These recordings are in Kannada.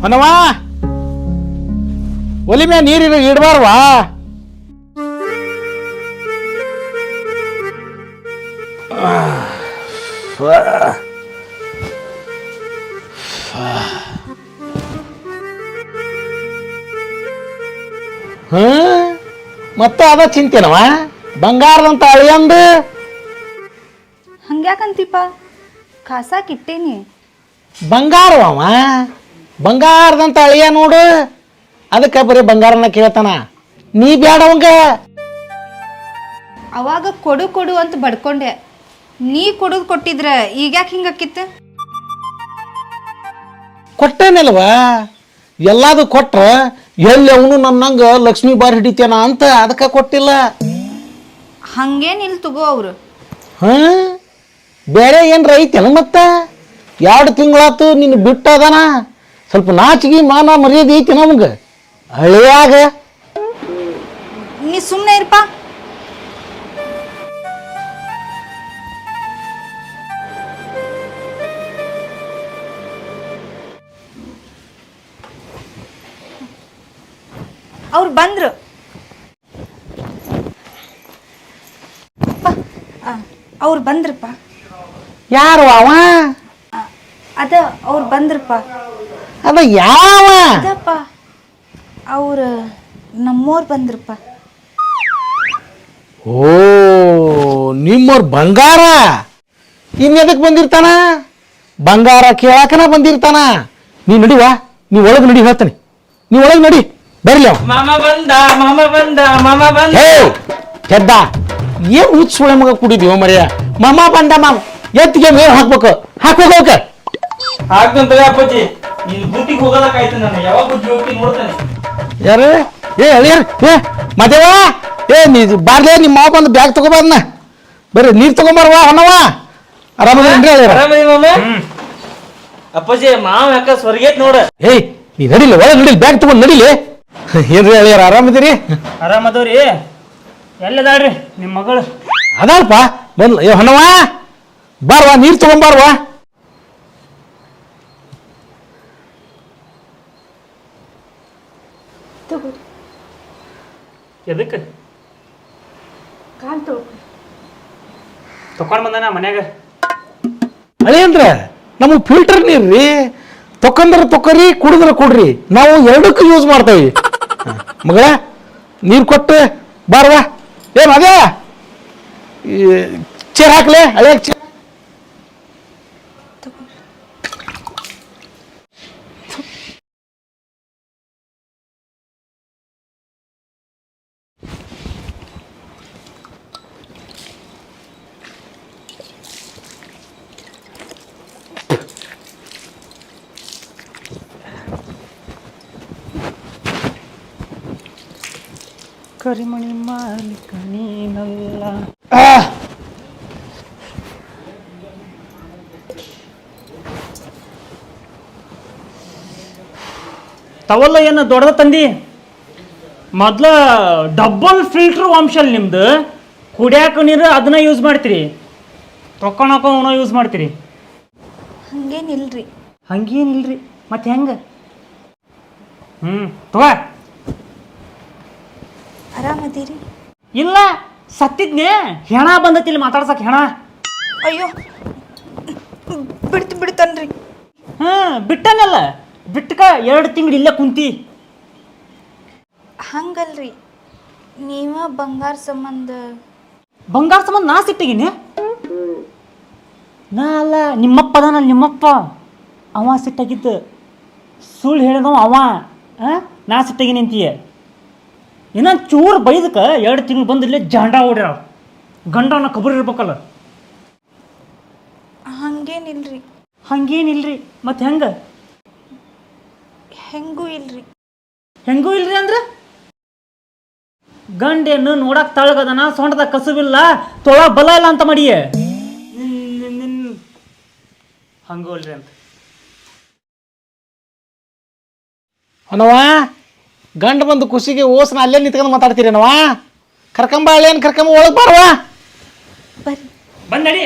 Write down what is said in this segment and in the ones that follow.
ಹೊನ್ನವಾ ಒಲಿ ಮ್ಯಾ ನೀರು ಇಡಬಾರ್ವಾ? ಮತ್ತ ಅದ ಚಿಂತೆನವ ಬಂಗಾರದಂತ ಅಳಿಯಂದು ಹಂಗ್ಯಾಕಂತೀಪ ಕಾಸಾಕಿಟ್ಟೇನಿ. ಬಂಗಾರವವ ಬಂಗಾರದಂತ ಅಳಿಯ ನೋಡು, ಅದಕ್ಕೆ ಬರೀ ಬಂಗಾರನ ಕೇಳ್ತಾನ. ನೀ ಬ್ಯಾಡವಂಗ ಅವಾಗ ಕೊಡು ಕೊಡು ಅಂತ ಬಡ್ಕೊಂಡೆ. ನೀ ಕೊಡುದು ಕೊಟ್ಟಿದ್ರ ಈಗ್ಯಾಕೆ ಹಿಂಗಾಕಿತ್ತು? ಕೊಟ್ಟೇನಲ್ವ, ಎಲ್ಲಾದು ಕೊಟ್ರ ಎಲ್ಲಿ ಅವನು ನನ್ನಂಗ ಲಕ್ಷ್ಮೀ ಬಾರಿ ಹಿಡಿತೇನ ಅಂತ ಅದಕ್ಕೆ ಕೊಟ್ಟಿಲ್ಲ. ಹಂಗೇನಿಲ್ ತಗೋ ಅವ್ರು. ಬೇರೆ ಏನ್ರ ಐತೆಲ್ಲ ಮತ್ತ? 2 ತಿಂಗಳಾತು ನಿನ್ನ ಬಿಟ್ಟದನ. ಸ್ವಲ್ಪ ನಾಚಿಗೆ ಮಾನ ಮರ್ಯಾದೆ ಐತಿ ನಮ್ಗೆ ಹಳಿಯಾಗ. ನೀ ಸುಮ್ಮನೆ ಇರಪ್ಪ. ಅವ್ರು ಬಂದ್ರು. ಅವ್ರು ಬಂದ್ರಪ್ಪ. ಯಾರು ಅವ? ಅದ ಅವ್ರು ಬಂದ್ರಪ್ಪ. ಅದ ಯಾವ? ಅದಪ್ಪ ಅವ್ರ ನಮ್ಮೋರ್ ಬಂದ್ರಪ್ಪ. ಓ ನಿಮ್ಮವ್ರ ಬಂಗಾರ ಇನ್ನೆದಕ್ಕೆ ಬಂದಿರ್ತಾನ? ಬಂಗಾರ ಕೇಳಾಕನ ಬಂದಿರ್ತಾನ. ನೀ ನಡಿವಾ, ನೀ ಒಳಗೆ ನಡಿ, ಹೇಳ್ತಾನೆ. ನೀ ಒಳಗೆ ನಡಿ, ಬರ್ಲಿ ಅವ. ಮಾಮ ಬಂದ ಮಾಮ ಬಂದ ಮಾಮ ಬಂದ. ಹೇ ಕೆದ್ದ, ಏನ್ ಹುಚ್ಚುಳೆ ಮಗ ಕುಡಿದೀವ ಮರ್ಯ. ಮಾಮ ಬಂದ ಮಾಮ ಎತ್ತಿಗೆ ಮೇವ್ ಹಾಕ್ಬೇಕು, ಹಾಕೋಕ ಹಾಕ್ತಂತ ಅಪ್ಪಾಜಿ. ನೀನ್ ಬೂಟಿಗೆ ಹೋಗೋದಕ್ಕಾಯ್ತು. ನಾನು ಯಾವಾಗ ಬುದ್ಧಿ ಹೋಗ್ತೀನಿ ನೋಡ್ತಾನೆ. ಯಾರು? ಅಳಿಯರ್ ಮದೇವ, ನೀ ಬಾರ್ಲೇ, ನಿಮ್ಮ ಮಾವ ಬಂದು ಬ್ಯಾಗ್ ತಗೋಬಾರ್ನ. ಬರ್ರಿ ನೀರ್ ತಗೊಂಬರ್ವಾ. ಹೊನ್ನವ ಆರಾಮದೇನ್ರಿ? ಆರಾಮದಿ ಮಾಮ. ಅಪ್ಪಾಜಿ ಮಾವ ಯಾಕ ಸ್ವರ್ಗೇತ್ ನೋಡ. ಏಯ್ ನೀ ನಡಿಲ್ಲ, ಒಳಗೆ ನಡಿಲಿ, ಬ್ಯಾಗ್ ತಗೊಂಡು ನಡಿಲಿ. ಏನ್ರಿ ಅಳಿಯರ್ ಆರಾಮದಿರಿ? ಆರಾಮದವ್ರಿ. ಎಲ್ಲದಾಳ್ರಿ ನಿಮ್ಮ ಮಗಳು? ಅದಲ್ಪ ಬಂದ್ಲ. ಹೊನ್ನವ ಬಾರ್ವಾ, ನೀರ್ ತಗೊಂಬಾರ್ವಾ. ಎದಕ್ಕೆ ತಕೊಂಡ್ ಬಂದಾನ ಮನ್ಯಾಗ? ಅಳಿಯಂದ್ರ ನಮಗೆ ಫಿಲ್ಟರ್ ನೀರು ರೀ. ತೊಕೊಂಡ್ರ ತೊಕೊರಿ, ಕುಡಿದ್ರ ಕೊಡ್ರಿ. ನಾವು ಎರಡಕ್ಕೂ ಯೂಸ್ ಮಾಡ್ತೇವೆ. ಮಗಳ ನೀರು ಕೊಟ್ಟು ಬಾರ್ವಾ. ಏನು ಅದೇ ಚೇರ್ ಹಾಕ್ಲೆ ಅಳಿಯಾಗ ಚೇರ್. ಕರಿಮಣಿ ಮಾಲಿಕ ನೀನಲ್ಲ. ತವಲ್ಲ ಏನು ದೊಡ್ಡದ ತಂದಿ? ಮೊದ್ಲ ಡಬಲ್ ಫಿಲ್ಟರ್ ವಂಶಲ್ ನಿಮ್ದು. ಕುಡಿಯಾಕ ನೀರು ಅದನ್ನ ಯೂಸ್ ಮಾಡ್ತೀರಿ, ತೊಕೊಳಕ ಅವನ ಯೂಸ್ ಮಾಡ್ತೀರಿ. ಹಂಗೇನಿಲ್ರಿ. ಹಂಗೇನಿಲ್ರಿ ಮತ್ತೆ ಹೆಂಗ? ತಗೋ. ಆರಾಮದಿರಿ? ಇಲ್ಲ, ಸತ್ತಿದ್ನೆ. ಹೆಣ ಬಂದತಿಲ್ಲಿ ಮಾತಾಡ್ಸಕ್. ಹೆಣ ಅಯ್ಯೋ ಬಿಡ್ತನ್ರಿ. ಬಿಟ್ಟನಲ್ಲ, ಬಿಟ್ಟಕ 2 ತಿಂಗಳು ಇಲ್ಲೇ ಕುಂತಿ. ಹಂಗಲ್ರಿ, ನೀವ ಬಂಗಾರ ಸಂಬಂಧ ನಾ ಸಿಟ್ಟಿಗಿನಿ. ನಾ ಅಲ್ಲ, ನಿಮ್ಮಪ್ಪ ಅದಾನಲ್ಲ, ನಿಮ್ಮಪ್ಪ ಅವ ಸಿಟ್ಟಾಗಿದ್ದು. ಸುಳ್ಳು ಹೇಳಿದವ ಅವ. ನಾ ಸಿಟ್ಟಾಗಿನಿ ಅಂತೀಯ. ಇನ್ನೊಂದು ಚೂರು ಬೈದಕ್ಕೆ 2 ತಿಂಗಳು ಬಂದು ಇಲ್ಲೇ ಜಾಂಡ ಓಡ್ಯಾರ. ಗಂಡನ ಕಬರ್ ಇರ್ಬೇಕಲ್ಲ. ಹಂಗೇನಿಲ್ರಿ. ಹಂಗೇನಿಲ್ರಿ ಮತ್ತೆ ಹೆಂಗ? ಹೆಂಗೂ ಇಲ್ರಿ. ಹೆಂಗೂ ಇಲ್ರಿ ಅಂದ್ರೆ ಗಂಡೇನು ನೋಡಕ್ ತಳಗದನ, ಸೊಂಟದಾಗ ಕಸುಬಿಲ್ಲ, ತೊಳ ಬಲ ಇಲ್ಲ ಅಂತ ಮಾಡಿಯ. ಹಂಗೂ ಇಲ್ರಿ ಅಂತ. ಹೊನ್ನವ ಗಂಡ ಬಂದು ಖುಷಿಗೆ ಓಸ್ನ ಅಲ್ಲೇ ನಿಂತ್ಕೊಂಡು ಮಾತಾಡ್ತೀರೇನವ? ಕರ್ಕಂಬ ಅಲ್ಲೇನು ಕರ್ಕಂಬ, ಒಳಗೆ ಬಾರವಾ. ಬರ್ರಿ. ಬಂದಡಿ.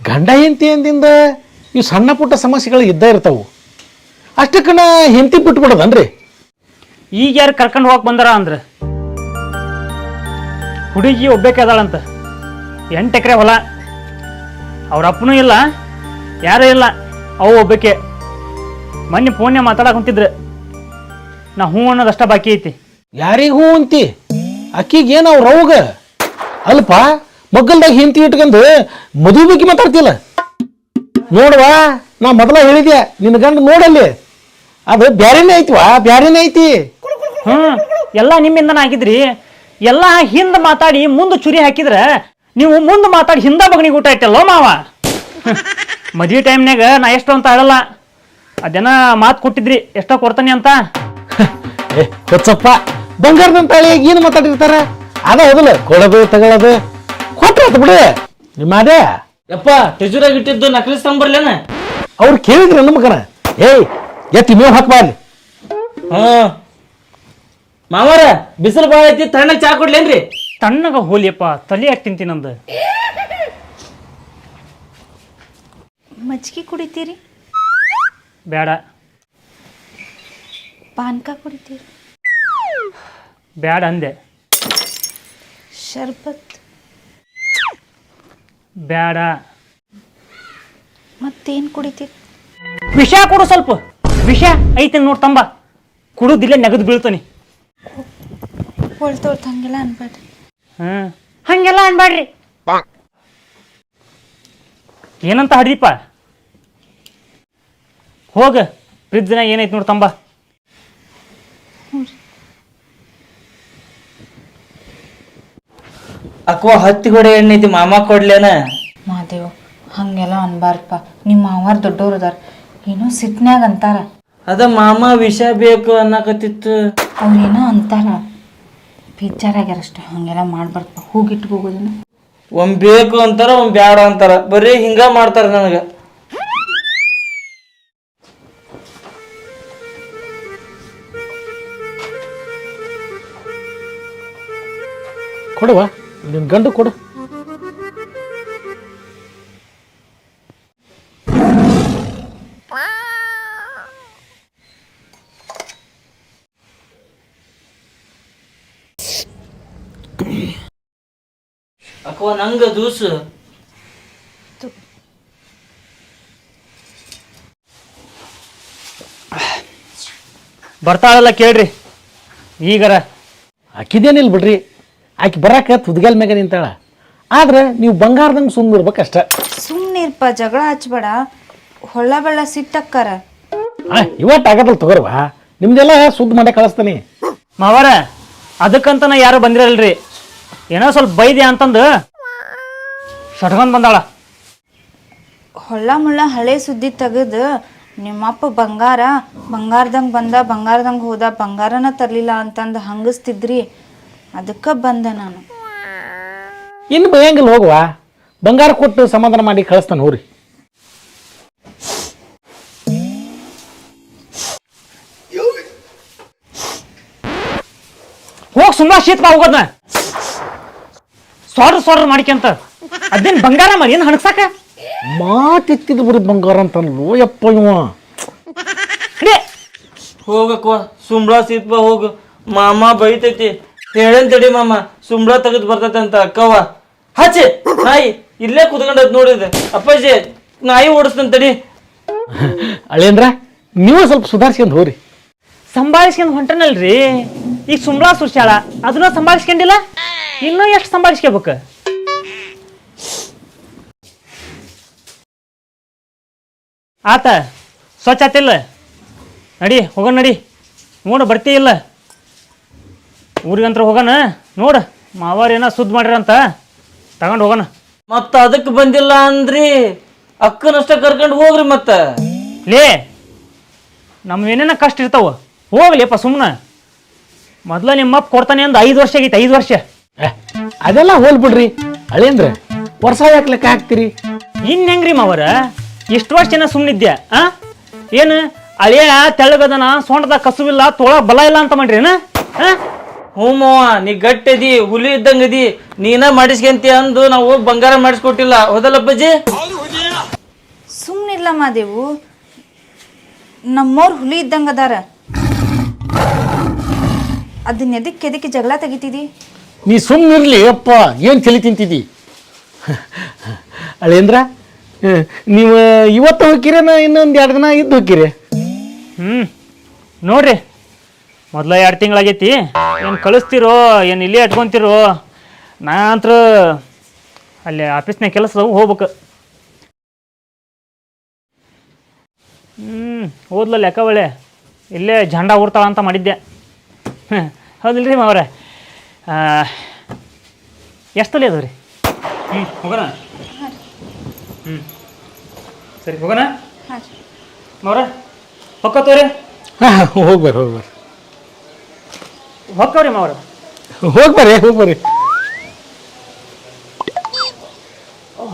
ಗಂಡ ಹೆಂಡತಿ ಅಂದಿಂದ ಇವು ಸಣ್ಣ ಪುಟ್ಟ ಸಮಸ್ಯೆಗಳು ಇದ್ದೇ ಇರ್ತಾವು. ಅಷ್ಟಕ್ಕೆ ನಾ ಹೆಂಡತಿ ಬಿಟ್ಬಿಡೋದನ್ರಿ. ಈಗ ಯಾರು ಕರ್ಕೊಂಡು ಹೋಗಕ್ಕೆ ಬಂದಾರ ಅಂದ್ರೆ ಹುಡುಗಿ ಒಬ್ಬೇಕೆ ಅದಾಳಂತ. 8 ಎಕರೆ ಹೊಲ, ಅವ್ರ ಅಪ್ಪನೂ ಇಲ್ಲ, ಯಾರೂ ಇಲ್ಲ, ಅವು ಒಬ್ಬಕ್ಕೆ. ಮೊನ್ನೆ ಫೋನ್ಯಾಗ ಮಾತಾಡಕ್ಕೆ ಹೊಂಟಿದ್ರು. ನಾ ಹ್ಞೂ ಅನ್ನೋದಷ್ಟ ಬಾಕಿ ಐತಿ. ಯಾರಿಗೆ ಹೂ ಅಂತಿ? ಅಕ್ಕಿಗೆ ಏನು ಅವ್ರ ರೌಗ ಅಲ್ಪ ಮಗ್ಗಲ್ದಾಗ ಹೆಂಡತಿ ಇಟ್ಕೊಂಡು ಮದುವೆ ಬಗ್ಗೆ ಮಾತಾಡ್ತಿಲ್ಲ. ನೋಡುವ, ನಾ ಮೊದಲ ಹೇಳಿದ್ಯಾ ನಿನ್ನ ಗಂಡ ನೋಡಲ್ಲಿ ಅದು ಬ್ಯಾರೇನೇ ಐತಿವಾ, ಬ್ಯಾರೇನೇ ಐತಿ. ಎಲ್ಲ ನಿಮ್ಮಿಂದನ ಆಗಿದ್ರಿ. ಎಲ್ಲ ಹಿಂದೆ ಮಾತಾಡಿ ಮುಂದೆ ಚುರಿ ಹಾಕಿದ್ರೆ ನೀವು ಮುಂದೆ ಮಾತಾಡಿ ಹಿಂದ ಬಗನಿಗೆ ಊಟ ಇಟ್ಟಲ್ಲೋ ಮಾವ. ಮದುವೆ ಟೈಮ್ನಾಗ ನಾ ಎಷ್ಟು ಅಂತ ಹೇಳಲ್ಲ, ಅದೇನ ಮಾತು ಕೊಟ್ಟಿದ್ರಿ ಎಷ್ಟೋ ಕೊಡ್ತಾನೆ ಅಂತ. ಹೊಚ್ಚಪ್ಪ ಬಂಗಾರದಂತ ಹೇಳಿ ಏನು ಮಾತಾಡಿರ್ತಾರ? ಅದ ಹೌದಲ್ಲ, ಕೊಡೋದು ತಗೊಳ್ಳೋದು ಕೊಟ್ರ ಬಿಡು ನಿಮ್ಮ ಅದೇ. ಯಪ್ಪ ಟೆಜುರಾಗಿ ಇಟ್ಟಿದ್ದು ನಕಲಿ ತಂಬರ್ಲೇನ? ಅವ್ರು ಕೇಳಿದ್ರು ನಮಗನ, ಏಯ್ ಎತ್ತಿ ಮೇವ್ ಹಾಕ್ಬಾ ಅಲ್ಲಿ. ಮಾವಾರ ಬಿಸಿಲು ಭಾಳ ಐತಿ, ತಣ್ಣಗೆ ಚಾ ಕೊಡ್ಲೇನ್ರಿ? ತಣ್ಣಗ ಹೋಲಿಯಪ್ಪ, ತಲೆ ಯಾಕೆ ತಿಂತೀನಂದು. ಮಜ್ಜಿಗೆ ಕುಡಿತೀರಿ? ಬೇಡ. ಪಾನಕ ಕುಡಿತೀರಿ? ಬೇಡ ಅಂದೆ. ಶರ್ಬತ್? ಬೇಡ. ಮತ್ತೇನು ಕುಡಿತೀರಿ? ವಿಷ ಕೊಡು ಸ್ವಲ್ಪ. ವಿಷ ಐತೆ ನೋಡ್ ತಂಬ, ಕುಡುದಿಲ್ಲ ನೆಗದು ಬೀಳ್ತಾನೆ. ಹೊಳ್ತೊಳ್ತು ಹಂಗೆಲ್ಲ ಅನ್ಬೇಡ್ರಿ. ಹಂಗೆಲ್ಲ ಅನ್ಬೇಡ್ರಿ. ಏನಂತ ಹಡ್ರಿಪ್ಪ? ಹೋಗ ಫ್ರಿಜ್ನಾಗ ಏನೈತಿ ನೋಡ್ ತಂಬ. ಅಕ್ವ ಹತ್ತಿಗೋಡೆ ಎಣ್ಣೆ ಐತಿ, ಮಾಮ ಕೊಡ್ಲೇನ? ಮಾದೇವ್ ಹಂಗೆಲ್ಲ ಅನ್ಬಾರ್ದಪ್ಪ. ನಿಮ್ಮ ಮಾವಾರ್ ದೊಡ್ಡವ್ರು ಅದಾರ, ಏನೋ ಸಿಟ್ನ್ಯಾಗ ಅಂತಾರ. ಅದ ಮಾಮ ವಿಷ ಬೇಕು ಅನ್ನಕತ್ತಿತ್ತು. ಅವ್ರೇನೋ ಅಂತಾರ, ಬೇಜಾರಾಗ್ಯಾರಷ್ಟೇ. ಹಂಗೆಲ್ಲ ಮಾಡ್ಬಾರ್ದಪ್ಪ. ಹೋಗಿಟ್ಕೋಗೋದನ್ನ ಒಮ್ಮೆ ಬೇಕು ಅಂತಾರ, ಒಮ್ಮೆ ಬ್ಯಾಡ ಅಂತಾರ. ಬರೀ ಹಿಂಗ ಮಾಡ್ತಾರ ನನಗ. ಕೊಡುವ ನಿನ್ನ ಗಂಡು ಕೊಡು. ಅಕ್ವ ನಂಗ ದೂಸು. ಬರ್ತಾಳಲ್ಲ ಕೇಳ್ರಿ ಈಗರ. ಆಕಿದೇನಿಲ್ಲ ಬಿಡ್ರಿ, ಆಕಿ ಬರಾಕ ತುದ್ಗಾಲ್ ಮ್ಯಾಗ ನಿಂತಾಳ. ಆದ್ರೆ ನೀವು ಬಂಗಾರದಂಗೆ ಸುಮ್ಮನಿರ್ಬೇಕಷ್ಟ. ಸುಮ್ಮನೆ ಇರ್ಪ, ಜಗಳ ಹಚ್ಬೇಡ. ಹೊಳ್ಳ ಬೆಳ್ಳ ಸಿಟ್ಟಕ್ಕಾರ. ಇವತ್ತು ಆಗತ್ತಲ್ಲ ತಗೋರ್ವಾ, ನಿಮ್ದೆಲ್ಲ ಸುದ್ದಿ ಮಾಡೇ ಕಳಿಸ್ತಾನೆ. ಮಾವಾರ ಅದಕ್ಕಂತ ನಾ ಯಾರು ಬಂದಿರಲ್ರಿ. ಏನೋ ಸ್ವಲ್ಪ ಬೈದೆ ಅಂತಂದು ಸಟ್ಕೊಂಡ್ ಬಂದಾಳ. ಹೊಳ್ಳ ಮುಳ್ಳ ಹಳೆ ಸುದ್ದಿ ತೆಗೆದು ನಿಮ್ಮಪ್ಪ ಬಂಗಾರದಂಗೆ ಬಂದ, ಬಂಗಾರದಂಗೆ ಹೋದ, ಬಂಗಾರನ ತರಲಿಲ್ಲ ಅಂತಂದು ಹಂಗಿಸ್ತಿದ್ರಿ. ಅದಕ್ಕೆ ಬಂದೆ ನಾನು. ಇನ್ನು ಬೈಯಂಗಿಲ್ಲ, ಹೋಗುವ ಬಂಗಾರ ಕೊಟ್ಟು ಸಮಾಧಾನ ಮಾಡಿ ಕಳಿಸ್ತಾನೆ. ಹೋರಿ ಹೋಗಿ ಸುಮ್ಮಾ ಶೀತ ಹೋಗೋದ್ನ ಸೊಡ್ರ ಮಾಡಿಕೆಂತ. ಅದೇನು ಬಂಗಾರ ಮಾಡಿ ಏನು ಹಣಸಾಕ ಮಾತೆತ್ತಿದ್ ಬರೀ ಬಂಗಾರ ಅಂತನ್ಲು ಯಪ್ಪ ಇವ. ಹೋಗಕ್ವ ಸುಂಬಳ ಸೀತ್ಬ ಹೋಗು. ಮಾಮ ಬೈತೈತಿ. ಹೇಳೇನ್ ತಡಿ ಮಾಮ, ಸುಂಬಳ ತೆಗೆದು ಬರ್ತೈತೆ ಅಂತ. ಅಕ್ಕವ ಹಚ್ಚಿ ನಾಯಿ ಇಲ್ಲೇ ಕುತ್ಕೊಂಡದ್ ನೋಡಿದೆ. ಅಪ್ಪಾಜಿ ನಾಯಿ ಓಡಿಸ್ತಂತ ತಡಿ. ಅಳೇಂದ್ರ ನೀವು ಸ್ವಲ್ಪ ಸುಧಾರಿಸ್ಕೊಂಡು ಹೋರಿ. ಸಂಭಾಳಿಸ್ಕೊಂಡು ಹೊಂಟನಲ್ರಿ. ಈಗ ಸುಂಬಳ ಸುರ್ಸ್ಯಾಳ, ಅದನ್ನ ಸಂಭಾಳಿಸ್ಕೊಂಡಿಲ್ಲ, ಇನ್ನೂ ಎಷ್ಟು ಸಂಭಾಳಿಸ್ಕೋಬೇಕು? ಆತ ಸ್ವಚ್ಛ ಆತಿಲ್ಲ, ನಡಿ ಹೋಗೋಣ. ನಡಿ ನೋಡು, ಬರ್ತೀ ಇಲ್ಲ ಊರಿಗಂತ್ರ ಹೋಗೋಣ. ನೋಡು ಮಾವಾರ ಏನೋ ಸುದ್ದಿ ಮಾಡ್ಯಾರಂತ, ತಗೊಂಡು ಹೋಗೋಣ. ಮತ್ತ ಅದಕ್ಕೆ ಬಂದಿಲ್ಲ ಅಂದ್ರಿ, ಅಕ್ಕನಷ್ಟ ಕರ್ಕೊಂಡು ಹೋಗ್ರಿ. ಮತ್ತ ಲೇ ನಮ್ಮ ಏನೇನ ಕಷ್ಟ ಇರ್ತಾವ, ಹೋಗ್ಲಿಪ್ಪ ಸುಮ್ಮನೆ. ಮೊದ್ಲ ನಿಮ್ಮಪ್ಪ ಕೊಡ್ತಾನೆ ಅಂದ್ 5 ವರ್ಷ ಆಗೈತೆ. 5 ವರ್ಷ ಅದೆಲ್ಲ ಹೋಲ್ಬಿಡ್ರಿ. ಅಳೇಂದ್ರ ವರ್ಷ ಯಾಕೆ ಲೆಕ್ಕ ಹಾಕ್ತೀರಿ? ಇನ್ ಹೆಂಗ್ರಿ ಮಾವರ, ಎಷ್ಟು ವರ್ಷ ಜನ ಸುಮ್ಮನಿದ್ಯಾ? ಏನು ಅಳಿಯ ತೆಳ್ಳಗದನ, ಸೊಂಟದಾಗ ಕಸುವಿಲ್ಲ, ತೋಳ ಬಲ ಇಲ್ಲ ಅಂತ ಮಾಡ್ರಿ. ಹ್ಞೂ ಮಾವ ನೀ ಗಟ್ಟಿದಿ ಹುಲಿ ಇದ್ದಂಗದಿ ನೀನ ಮಾಡಿಸ್ಕೊಂತಿ ಅಂದು ನಾವು ಬಂಗಾರ ಮಾಡಿಸ್ಕೊಟ್ಟಿಲ್ಲ ಹೌದಲ್ಲಪ್ಪಾಜಿ? ಸುಮ್ಮನಿಲ್ಲ ಮಾದೇವು, ನಮ್ಮವ್ರು ಹುಲಿ ಇದ್ದಂಗೆ ಅದಾರ. ಅದನ್ನ ಎದಕ್ಕೆ ಜಗಳ ತೆಗಿತಿದಿ? ನೀ ಸುಮ್ಮನಿರ್ಲಿ ಅಪ್ಪ, ಏನು ತಲೆ ತಿಂತಿದ್ದಿ? ಅಳೇಂದ್ರ, ನೀವು ಇವತ್ತು ಹೋಗಿರೇನ ಇನ್ನೊಂದು 2 ದಿನ ಇದ್ದು ಹೋಗಿರಿ? ನೋಡ್ರಿ, ಮೊದಲ 2 ತಿಂಗಳಾಗೈತಿ. ಏನು ಕಳಿಸ್ತಿರೋ ಏನು ಇಲ್ಲೇ ಇಟ್ಕೊಂತಿರೋ? ನಾ ಅಂತರ ಅಲ್ಲಿ ಆಫೀಸ್ನಾಗ ಕೆಲಸ ಹೋಗ್ಬೇಕು. ಓದ್ಲ ಲೆಕ್ಕ ಒಳ್ಳೆ ಇಲ್ಲೇ ಜಂಡ ಊರ್ತಾಳ ಅಂತ ಮಾಡಿದ್ದೆ. ಹೌದಿಲ್ರಿ ಮಾವ್ರೆ? ಎಷ್ಟು ತಲೆ ಅದಾವ ರೀ? ಹೋಗೋಣ. ಸರಿ ಹೋಗೋಣ ಮಾವ್ರೆ. ಹೊಕ್ಕತ್ತವ್ರಿ? ಹಾಂ ಹೋಗ್ಬರ್ರಿ ಹೊಕ್ಕವ್ರಿ ಮಾವ್ರೆ. ಹೋಗ್ಬರ್ರಿ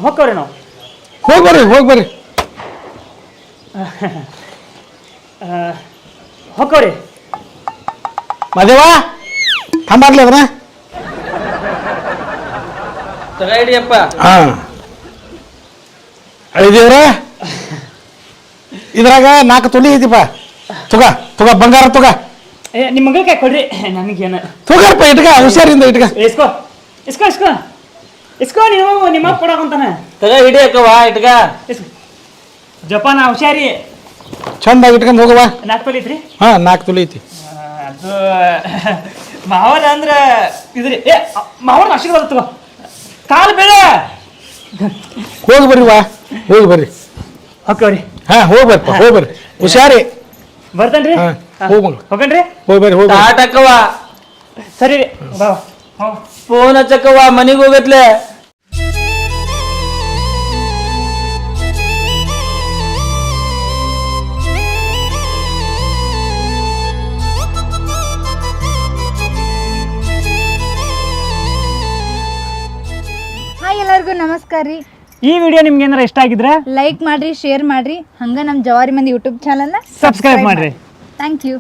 ಹೊಕ್ಕವ್ರಿ ನಾವು. ಹೋಗ್ಬರ್ರಿ ಹೊಕ್ಕವ್ರಿ. ಮದೇವ ತಂಬಾರ್ಲಿ ಅದನ್ನ. ತಗ ಹಿಡಿಯಪ್ಪ. ಹಾಂ ಅಳಿದೇವ್ರ, ಇದ್ರಾಗ 4 ತೊಲಿ ಐತಿಪ್ಪ. ತುಗ ಬಂಗಾರ ತುಗ. ನಿಮ್ಮ ಮಗಳಿಗೆ ಕೊಡ್ರಿ, ನನಗೇನು ತುಗಾರಪ್ಪ, ಇಟ್ಕ ಹುಷಾರಿಂದ ಇಟ್ಕ. ಇಸ್ಕೋ ನೀವು ನಿಮ್ಮ ಕೊಡಕಂತಾನೆ. ತಗ ಹಿಡಿಯಕ್ಕವ ಇಟ್ಗ. ಜಪಾನ ಹುಷಾರಿ ಚಂದಾಗಿ ಇಟ್ಕೊಂಡು ಹೋಗವ. 4 ತೊಲಿ ಐತ್ರಿ? ಹಾಂ 4 ತೊಲಿ ಐತಿ. ಅದು ಮಾವರ ಅಂದ್ರೆ ಇದ್ರಿ. ಮಾವನ ಆಶೀರ್ವಾದ ತಗೋ. ಕಾಲು ಬೇರೆ ಹೋಗಿ ಬರ್ರಿ. ಹೊಕ್ಕವ್ರಿ. ಹಾಂ ಹೋಗ್ಬರ್ರಿ ಹುಷಾರಿ. ಬರ್ತೇನ್ರಿ. ಹೋಗನ್ರಿ. ಹೋಗ್ಬರ್ರಿ. ಟಾಟಕ್ಕವ. ಸರಿ ಬಾ. ಫೋನ್ ಹಚ್ಚಕ್ಕವ, ಮನೆಗೆ ಹೋಗತ್ಲೆ. ಹಾಯ್, ಎಲ್ಲರಿಗೂ ನಮಸ್ಕಾರ ರೀ. ಈ ವಿಡಿಯೋ ನಿಮ್ಗೆ ಏನಾರ ಇಷ್ಟ ಆಗಿದ್ರೆ ಲೈಕ್ ಮಾಡ್ರಿ, ಶೇರ್ ಮಾಡ್ರಿ, ಹಂಗ ನಮ್ಮ ಜವಾರಿ ಮಂದಿ ಯೂಟ್ಯೂಬ್ ಚಾನಲ್ನ ಸಬ್ಸ್ಕ್ರೈಬ್ ಮಾಡ್ರಿ. Thank you.